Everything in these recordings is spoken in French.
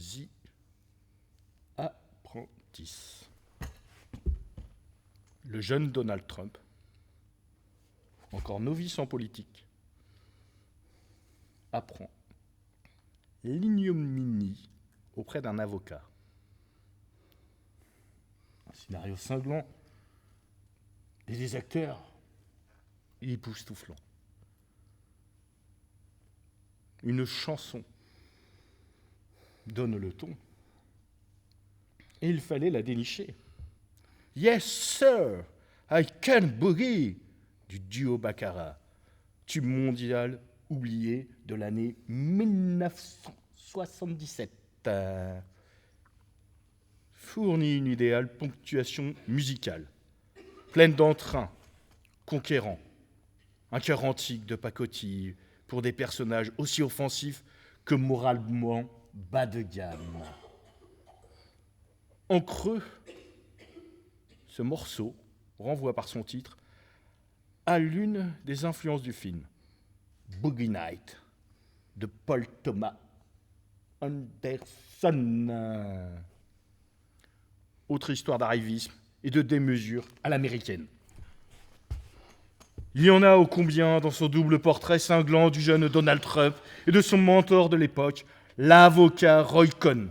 The Apprentice. Le jeune Donald Trump, encore novice en politique, apprend l'ignominie auprès d'un avocat. Un scénario cinglant et des acteurs époustouflants. Une chanson donne le ton et il fallait la dénicher. Yes, sir, I can boogie du duo Baccarat, tube mondial oublié de l'année 1977. Fournit une idéale ponctuation musicale, pleine d'entrain, conquérant, un cœur antique de pacotille pour des personnages aussi offensifs que moralement bas de gamme. En creux, ce morceau renvoie par son titre à l'une des influences du film, Boogie Night, de Paul Thomas Anderson. Autre histoire d'arrivisme et de démesure à l'américaine. Il y en a ô combien dans son double portrait cinglant du jeune Donald Trump et de son mentor de l'époque, l'avocat Roy Cohn.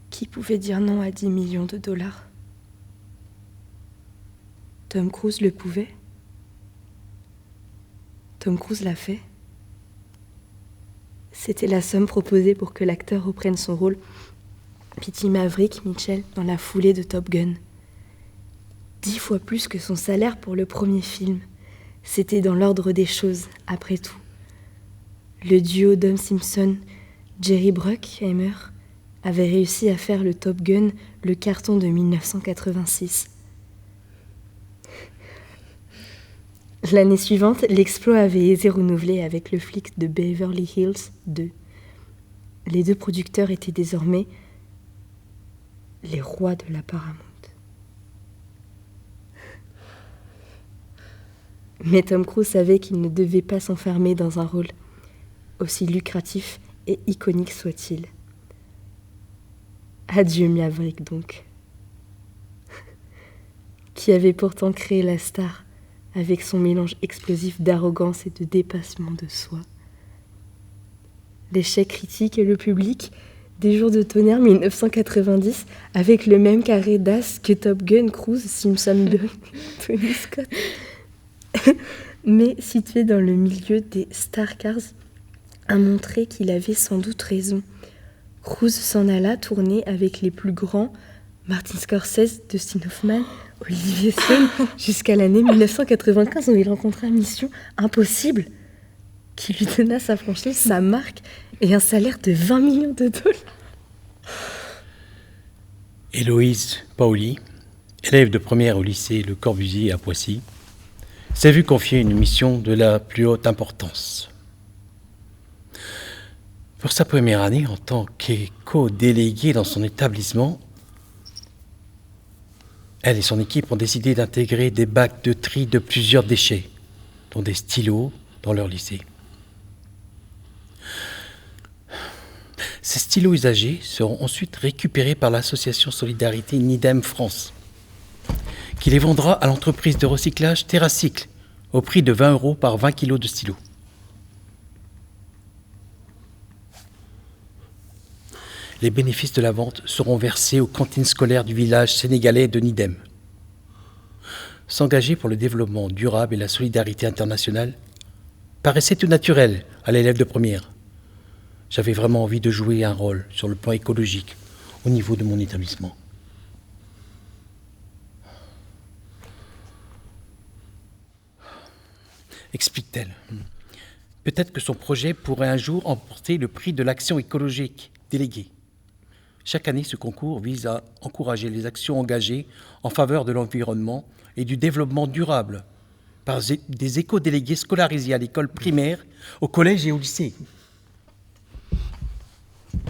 Qui pouvait dire non à 10 millions de dollars ? Tom Cruise le pouvait ? Tom Cruise l'a fait ? C'était la somme proposée pour que l'acteur reprenne son rôle P.T. Maverick Mitchell dans la foulée de Top Gun. 10 fois plus que son salaire pour le premier film. C'était dans l'ordre des choses, après tout. Le duo Dom Simpson, Jerry Bruckheimer, avait réussi à faire le Top Gun le carton de 1986. L'année suivante, l'exploit avait été renouvelé avec le flic de Beverly Hills 2. Les deux producteurs étaient désormais les rois de la Paramount. Mais Tom Cruise savait qu'il ne devait pas s'enfermer dans un rôle, aussi lucratif et iconique soit-il. Adieu Maverick donc, qui avait pourtant créé la star avec son mélange explosif d'arrogance et de dépassement de soi. L'échec critique et le public des Jours de tonnerre 1990 avec le même carré d'as que Top Gun, Cruise, Simpson, Tony Scott. Mais situé dans le milieu des Star Cars, a montré qu'il avait sans doute raison. Cruise s'en alla tourner avec les plus grands, Martin Scorsese, Dustin Hoffman, Olivier Stone, jusqu'à l'année 1995 où il rencontra Mission Impossible, qui lui donna sa franchise, sa marque et un salaire de 20 millions de dollars. Héloïse Paoli, élève de première au lycée Le Corbusier à Poissy, s'est vue confier une mission de la plus haute importance. Pour sa première année en tant qu'éco-déléguée dans son établissement, elle et son équipe ont décidé d'intégrer des bacs de tri de plusieurs déchets, dont des stylos, dans leur lycée. Ces stylos usagés seront ensuite récupérés par l'association Solidarité Nidem France, qui les vendra à l'entreprise de recyclage TerraCycle au prix de 20 € par 20 kg de stylos. Les bénéfices de la vente seront versés aux cantines scolaires du village sénégalais de Nidem. S'engager pour le développement durable et la solidarité internationale paraissait tout naturel à l'élève de première. J'avais vraiment envie de jouer un rôle sur le plan écologique au niveau de mon établissement. Explique-t-elle. Peut-être que son projet pourrait un jour emporter le prix de l'action écologique déléguée. Chaque année, ce concours vise à encourager les actions engagées en faveur de l'environnement et du développement durable par des éco-délégués scolarisés à l'école primaire, au collège et au lycée.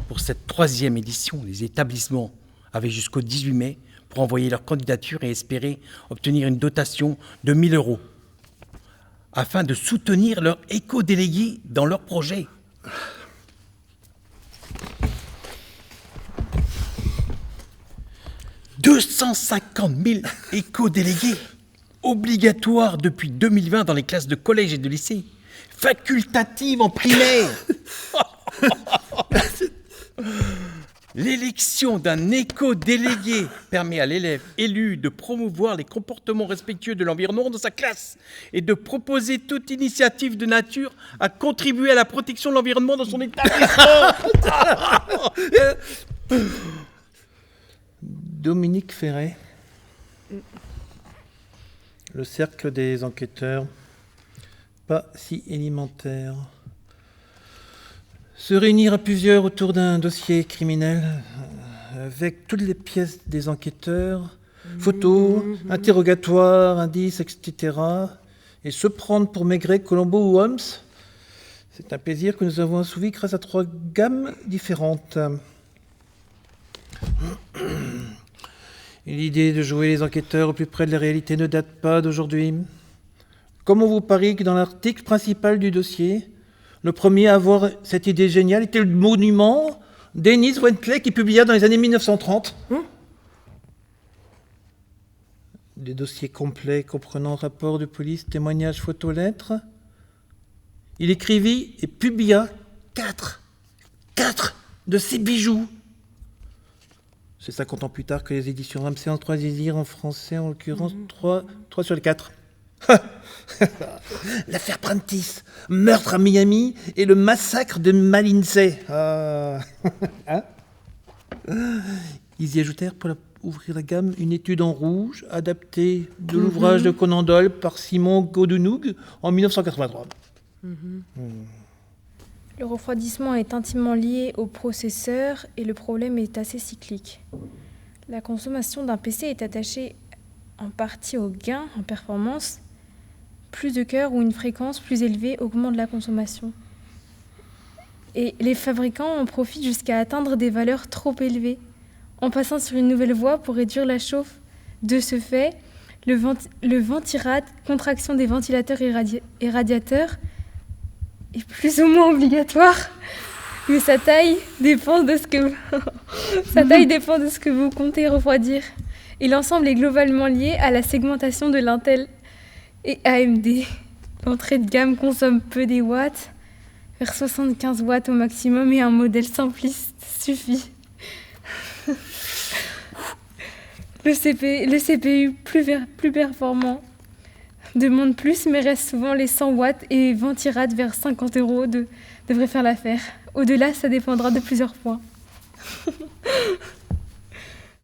Pour cette 3e édition, les établissements avaient jusqu'au 18 mai pour envoyer leur candidature et espérer obtenir une dotation de 1 000 € afin de soutenir leurs éco-délégués dans leur projet. « 250 000 éco-délégués obligatoires depuis 2020 dans les classes de collège et de lycée, facultatives en primaire. L'élection d'un éco-délégué permet à l'élève élu de promouvoir les comportements respectueux de l'environnement dans sa classe et de proposer toute initiative de nature à contribuer à la protection de l'environnement dans son établissement. » Dominique Ferret. Le cercle des enquêteurs. Pas si élémentaire. Se réunir à plusieurs autour d'un dossier criminel, avec toutes les pièces des enquêteurs, photos, interrogatoires, indices, etc. Et se prendre pour Maigret, Colombo ou Holmes, c'est un plaisir que nous avons assouvi grâce à 3 gammes différentes. Et l'idée de jouer les enquêteurs au plus près de la réalité ne date pas d'aujourd'hui. Comme on vous parie que dans l'article principal du dossier, le premier à avoir cette idée géniale était le monument Dennis Wentley qui publia dans les années 1930. Des dossiers complets comprenant rapports de police, témoignages, photos, lettres. Il écrivit et publia 4 de ces bijoux. C'est 50 ans plus tard que les éditions Ramsay en 3 désir en français, en l'occurrence 3 sur les 4. L'affaire Prentice, meurtre à Miami et le massacre de Malinsey. Hein? Ils y ajoutèrent, pour ouvrir la gamme, une étude en rouge adaptée de l'ouvrage de Conan Doyle par Simon Godunov en 1983. Le refroidissement est intimement lié au processeur et le problème est assez cyclique. La consommation d'un PC est attachée en partie au gain en performance. Plus de cœurs ou une fréquence plus élevée augmente la consommation. Et les fabricants en profitent jusqu'à atteindre des valeurs trop élevées, en passant sur une nouvelle voie pour réduire la chauffe. De ce fait, le ventirad, contraction des ventilateurs et radiateurs, est plus ou moins obligatoire, mais sa taille dépend de ce que vous comptez refroidir. Et l'ensemble est globalement lié à la segmentation de l'Intel et AMD. L'entrée de gamme consomme peu des watts, vers 75 watts au maximum, et un modèle simpliste suffit. Le CPU plus performant demande plus, mais reste souvent les 100 watts et ventirad vers 50 € devrait faire l'affaire. Au-delà, ça dépendra de plusieurs points.